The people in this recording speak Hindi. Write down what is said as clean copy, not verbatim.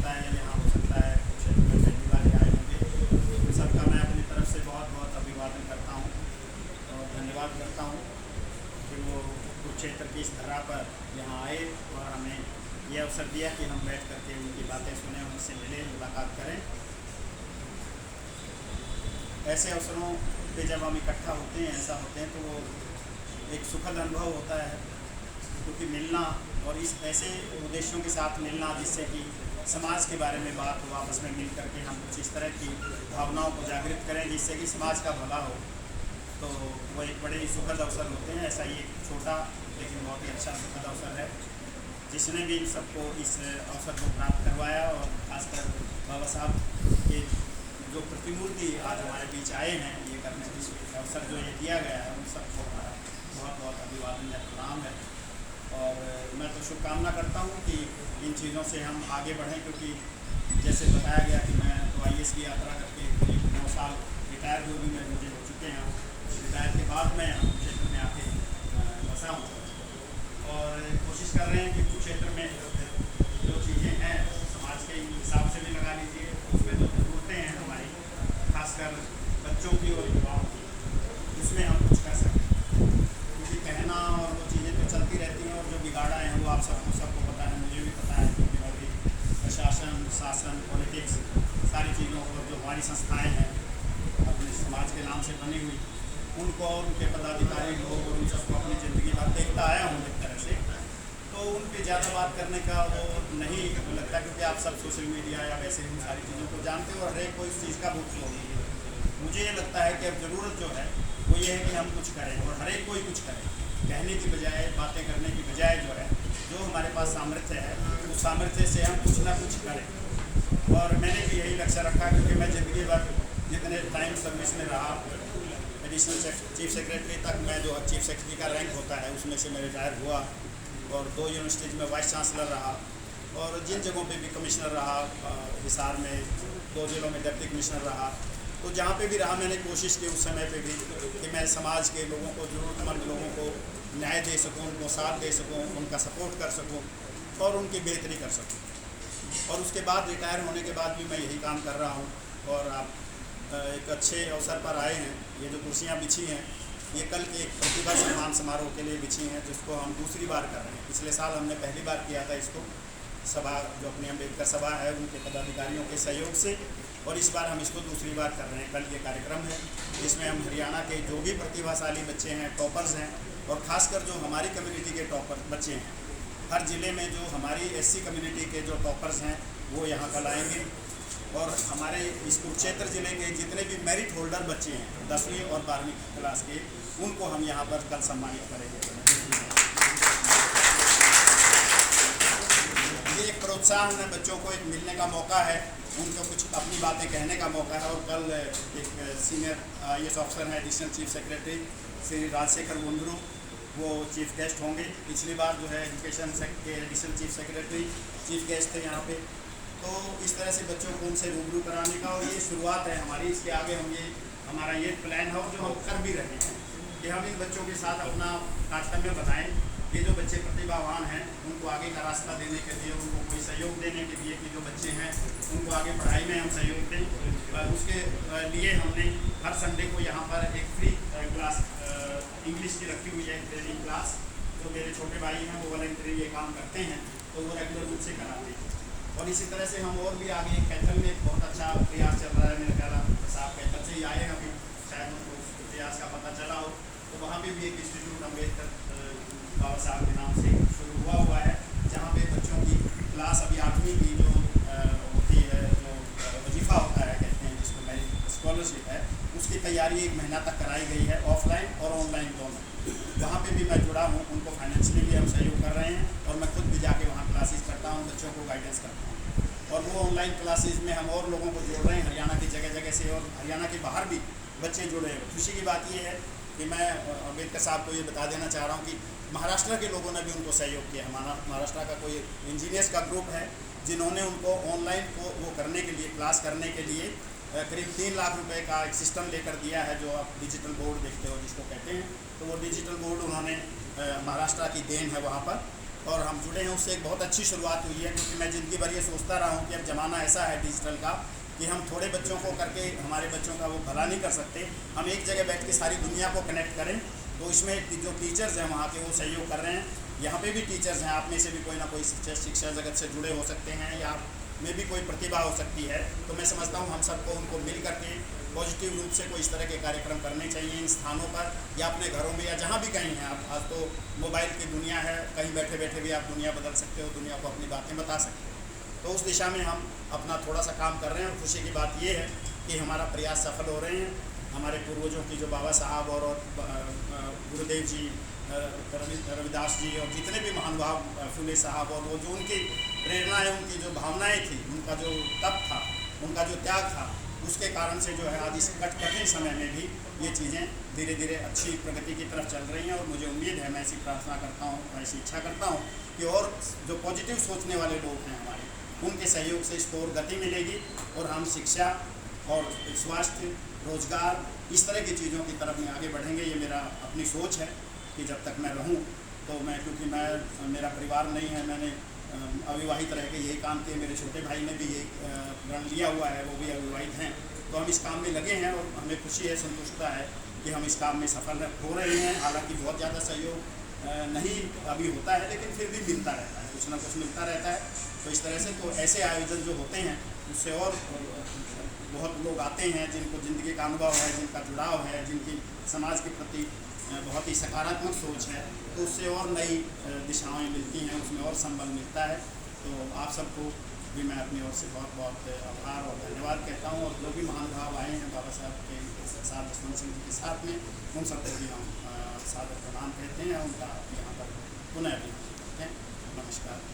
होता है, यहाँ हो सकता है कुरुक्षेत्र में पहली बार आए होंगे, उन सबका मैं अपनी तरफ से बहुत बहुत अभिवादन करता हूँ और धन्यवाद करता हूँ कि वो कुरुक्षेत्र की इस धरा पर यहाँ आए और हमें ये अवसर दिया कि हम बैठ करके उनकी बातें सुने, उनसे मिलें, मुलाकात करें। ऐसे अवसरों पे जब हम इकट्ठा होते हैं, ऐसा होते हैं, तो वो एक सुखद अनुभव होता है, क्योंकि मिलना और इस ऐसे उद्देश्यों के साथ मिलना जिससे कि समाज के बारे में बात हो, आपस में मिल करके हम कुछ इस तरह की भावनाओं को जागृत करें जिससे कि समाज का भला हो, तो वो एक बड़े ही सुखद अवसर होते हैं। ऐसा ही एक छोटा लेकिन बहुत ही अच्छा सुखद अवसर है जिसने भी सबको इस अवसर को प्राप्त करवाया, और खासकर बाबा साहब के जो प्रतिमूर्ति आज हमारे बीच आए हैं, ये करने की अवसर जो ये दिया गया है, उन सबको हमारा बहुत बहुत अभिवादन है, प्रणाम है। और मैं तो शुभकामना करता हूँ कि इन चीज़ों से हम आगे बढ़ें, क्योंकि जैसे बताया गया कि मैं तो IAS की यात्रा करके करीब 9 साल रिटायर जो भी मुझे हो चुके हैं, रिटायर के बाद मैं कुरुक्षेत्र में आके बसा हूँ और कोशिश कर रहे हैं कि कुरुक्षेत्र में जो चीज़ें हैं समाज के हिसाब से भी लगा लीजिए, उसमें जो ज़रूरतें हैं हमारी, खासकर बच्चों की और युवाओं की, उसमें हम कुछ कर सकें। क्योंकि कहना और वो चीज़ें तो चलती रहती हैं, और जो बिगाड़ा है वो आप सबको पता है, मुझे भी पता है, क्योंकि अभी प्रशासन, शासन, पॉलिटिक्स, सारी चीज़ों और जो हमारी संस्थाएं हैं अपने समाज के नाम से बनी हुई, उनको और उनके पदाधिकारी लोग और उन सबको अपनी ज़िंदगी भर देखता आया हूँ एक तरह से, तो उन पर ज़्यादा बात करने का वो नहीं लगता, क्योंकि आप सब सोशल मीडिया या वैसे उन सारी चीज़ों को जानते हो और हर एक कोई इस चीज़ का भूख होगी। मुझे ये लगता है कि अब ज़रूरत जो है वो ये है कि हम कुछ करें, और हर एक कोई कुछ करे, कहने की बजाय, बातें करने की बजाय जो है, जो हमारे पास सामर्थ्य है उस सामर्थ्य से हम कुछ ना कुछ करें। और मैंने भी यही लक्ष्य रखा, क्योंकि मैं ज़िंदगी भर जितने टाइम सर्विस में रहा, एडिशनल चीफ सेक्रेटरी तक, मैं जो चीफ सेक्रेटरी का रैंक होता है उसमें से मैं रिटायर हुआ, और 2 यूनिवर्सिटीज़ में वाइस चांसलर रहा, और जिन जगहों पे भी कमिश्नर रहा, हिसार में 2 जिलों में डिप्टी कमिश्नर रहा, तो जहाँ पे भी रहा मैंने कोशिश की उस समय पे भी कि मैं समाज के लोगों को, ज़रूरतमंद लोगों को न्याय दे सकूँ, उनको साथ दे सकूँ, उनका सपोर्ट कर सकूँ और उनकी बेहतरी कर सकूँ। और उसके बाद रिटायर होने के बाद भी मैं यही काम कर रहा हूँ। और आप एक अच्छे अवसर पर आए हैं। ये जो कुर्सियाँ बिछी हैं ये कल के एक प्रतिभा सम्मान समारोह के लिए बिछी हैं, जिसको हम दूसरी बार कर रहे हैं। पिछले साल हमने पहली बार किया था इसको, सभा जो अपनी अम्बेडकर सभा है उनके पदाधिकारियों के सहयोग से, और इस बार हम इसको दूसरी बार कर रहे हैं। कल ये कार्यक्रम है जिसमें हम हरियाणा के जो भी प्रतिभाशाली बच्चे हैं, टॉपर्स हैं, और ख़ासकर जो हमारी कम्युनिटी के टॉपर बच्चे हैं, हर ज़िले में जो हमारी SC कम्युनिटी के जो टॉपर्स हैं वो यहाँ कल आएंगे, और हमारे इस कुरुक्षेत्र ज़िले के जितने भी मेरिट होल्डर बच्चे हैं 10वीं और 12वीं क्लास के, उनको हम यहाँ पर कल सम्मानित करेंगे। ये एक प्रोत्साहन है, बच्चों को एक मिलने का मौका है, उनको कुछ अपनी बातें कहने का मौका है। और कल एक सीनियर IAS ऑफिसर हैं, additional chief secretary Shri Rajashekhar Gundaru, वो चीफ गेस्ट होंगे। पिछली बार जो है एजुकेशन के additional chief secretary chief guest थे यहाँ पे। तो इस तरह से बच्चों को उनसे रूबरू कराने का, और ये शुरुआत है हमारी। इसके आगे हम ये हमारा ये प्लान है, और जो हम कर भी रहे हैं कि हम इन बच्चों के साथ अपना कर्तव्य बताएँ। ये जो बच्चे प्रतिभावान हैं उनको आगे का रास्ता देने के लिए, उनको कोई सहयोग देने के लिए कि जो बच्चे हैं उनको आगे पढ़ाई में हम सहयोग दें। उसके लिए हमने हर संडे को यहाँ पर एक फ्री क्लास इंग्लिश की रखी हुई है, ट्रेनिंग क्लास। जो मेरे छोटे भाई हैं वो वॉलंटरी ये काम करते हैं, तो वो रेगुलर रूप से कराते हैं। और इसी तरह से हम और भी आगे कैथल में बहुत अच्छा प्रयास चल रहा है। मेरे ख्याल साहब कैथल से ही आए हैं अभी, शायद उनको उस प्रयास का पता चला हो, तो वहाँ पे भी एक इंस्टीट्यूट अम्बेडकर बाबा साहब के नाम से शुरू हुआ है, जहाँ पे बच्चों की क्लास अभी 8वीं की जो होती है, जो वजीफ़ा होता है कहते हैं, जिसको मेरिट स्कॉलरशिप है, उसकी तैयारी 1 महीना तक कराई गई है, ऑफलाइन और ऑनलाइन दोनों। वहाँ पे भी मैं जुड़ा हूँ, उनको फाइनेंशियली भी हम सहयोग कर रहे हैं, और मैं खुद भी जाके वहाँ क्लासेस करता हूँ, बच्चों को गाइडेंस करता हूँ। और वो ऑनलाइन क्लासेस में हम और लोगों को जोड़ रहे हैं हरियाणा की जगह जगह से, और हरियाणा के बाहर भी बच्चे जुड़े हैं। खुशी की बात ये है कि मैं अम्बेडकर साहब को ये बता देना चाह रहा हूँ कि महाराष्ट्र के लोगों ने भी उनको सहयोग किया। हमारा महाराष्ट्र का कोई इंजीनियर्स का ग्रुप है जिन्होंने उनको ऑनलाइन को वो करने के लिए, क्लास करने के लिए करीब 3 लाख रुपए का एक सिस्टम लेकर दिया है, जो आप डिजिटल बोर्ड देखते हो जिसको कहते हैं। तो वो डिजिटल बोर्ड उन्होंने महाराष्ट्र की देन है वहाँ पर, और हम जुड़े हैं उससे एक बहुत अच्छी शुरुआत हुई है, क्योंकि मैं ज़िंदगी भर ये सोचता रहा हूँ कि अब ज़माना ऐसा है डिजिटल का कि हम थोड़े बच्चों को करके हमारे बच्चों का वो भला नहीं कर सकते, हम एक जगह बैठ के सारी दुनिया को कनेक्ट करें। तो इसमें जो टीचर्स हैं वहाँ के वो सहयोग कर रहे हैं। यहाँ पे भी टीचर्स हैं, आप में से भी कोई ना कोई शिक्षा जगत से जुड़े हो सकते हैं या आप में भी कोई प्रतिभा हो सकती है। तो मैं समझता हूँ हम सबको उनको मिल करके पॉजिटिव रूप से कोई इस तरह के कार्यक्रम करने चाहिए इन स्थानों पर या अपने घरों में या जहाँ भी कहीं हैं आप। आज तो मोबाइल की दुनिया है, कहीं बैठे बैठे भी आप दुनिया बदल सकते हो, दुनिया को अपनी बातें बता सकते हो। तो उस दिशा में हम अपना थोड़ा सा काम कर रहे हैं और खुशी की बात ये है कि हमारा प्रयास सफल हो रहे हैं। हमारे पूर्वजों की जो बाबा साहब और गुरुदेव जी, रविदास जी और जितने भी महानुभाव फुले साहब और वो जो उनकी प्रेरणाएँ, उनकी जो भावनाएँ थी, उनका जो तप था, उनका जो त्याग था, उसके कारण से जो है आज इस कठिन समय में भी ये चीज़ें धीरे धीरे अच्छी प्रगति की तरफ चल रही हैं। और मुझे उम्मीद है, मैं ऐसी प्रार्थना करता हूँ, ऐसी इच्छा करता हूँ कि और जो पॉजिटिव सोचने वाले लोग हैं हमारे, उनके सहयोग से इसको और गति मिलेगी और हम शिक्षा और स्वास्थ्य, रोजगार, इस तरह की चीज़ों की तरफ में आगे बढ़ेंगे। ये मेरा अपनी सोच है कि जब तक मैं रहूं तो मैं, क्योंकि मेरा परिवार नहीं है, मैंने अविवाहित रह के यही काम किए, मेरे छोटे भाई ने भी यही रण लिया हुआ है, वो भी अविवाहित हैं। तो हम इस काम में लगे हैं और हमें खुशी है, संतुष्टता है कि हम इस काम में सफल हो रहे हैं। हालांकि बहुत ज़्यादा सहयोग नहीं अभी होता है, लेकिन फिर भी मिलता रहता है, कुछ ना कुछ मिलता रहता है। तो इस तरह से तो ऐसे आयोजन जो होते हैं उससे और बहुत लोग आते हैं जिनको ज़िंदगी का अनुभव है, जिनका जुड़ाव है, जिनकी समाज के प्रति बहुत ही सकारात्मक सोच है, तो उससे और नई दिशाएं मिलती हैं, उसमें और संबल मिलता है। तो आप सबको भी मैं अपनी ओर से बहुत बहुत आभार और धन्यवाद कहता हूँ। और जो भी महानुभाव आए हैं बाबा साहब के साथ, जसवंत सिंह जी के साथ में, उन सबको भी हम सादर प्रणाम कहते हैं। उनका यहाँ पर पुनः भी हैं। नमस्कार।